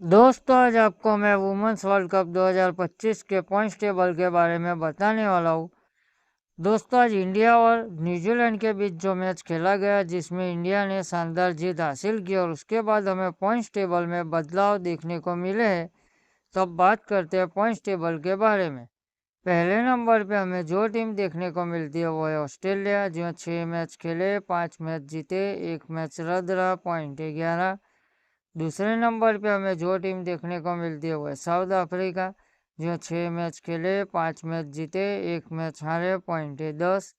दोस्तों आज आपको मैं वुमेन्स वर्ल्ड कप 2025 के पॉइंट्स टेबल के बारे में बताने वाला हूँ। दोस्तों आज इंडिया और न्यूजीलैंड के बीच जो मैच खेला गया जिसमें इंडिया ने शानदार जीत हासिल की और उसके बाद हमें पॉइंट्स टेबल में बदलाव देखने को मिले हैं। तो अब बात करते हैं पॉइंट्स टेबल के बारे में। पहले नंबर पे हमें जो टीम देखने को मिलती है वो है ऑस्ट्रेलिया, जो 6 मैच खेले, 5 मैच जीते, 1 मैच रद्द रहा, पॉइंट 11। दूसरे नंबर पे हमें जो टीम देखने को मिलती है वो है साउथ अफ्रीका, जो 6 मैच खेले, 5 मैच जीते, 1 मैच हारे, पॉइंट 10।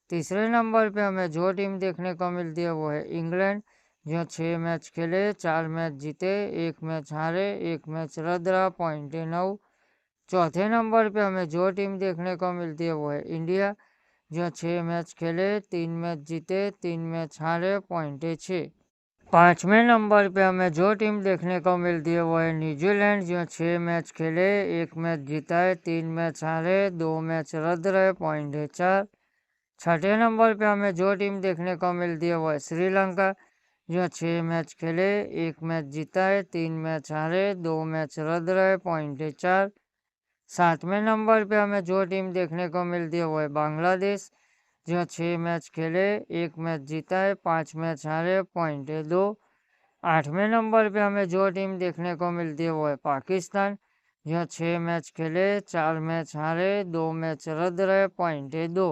तीसरे नंबर पे हमें जो टीम देखने को मिलती है वो है इंग्लैंड, जो 6 मैच खेले, 4 मैच जीते, 1 मैच हारे, 1 मैच रद्द रहा, पॉइंट 9। चौथे नंबर पे हमें जो टीम देखने को मिलती है वो है इंडिया, जो 6 मैच खेले, 3 मैच जीते, 3 मैच हारे, पॉइंट 6। पांचवें नंबर पे हमें जो टीम देखने को मिलती है वो है न्यूजीलैंड, जो 6 मैच खेले, 1 मैच जीता है, 3 मैच हारे, 2 मैच रद्द रहे, पॉइंट 4। छठे नंबर पे हमें जो टीम देखने को मिलती है वो है श्रीलंका, जो 6 मैच खेले, 1 मैच जीता है, 3 मैच हारे, 2 मैच रद्द रहे, पॉइंट 4। सातवें नंबर पे हमें जो टीम देखने को मिलती है वो है बांग्लादेश, जो 6 मैच खेले, 1 मैच जीता है, 5 मैच हारे, पॉइंट 2। आठवें नंबर पे हमें जो टीम देखने को मिलती है वो है पाकिस्तान, जो 6 मैच खेले, 4 मैच हारे, 2 मैच रद्द रहे, पॉइंट 2।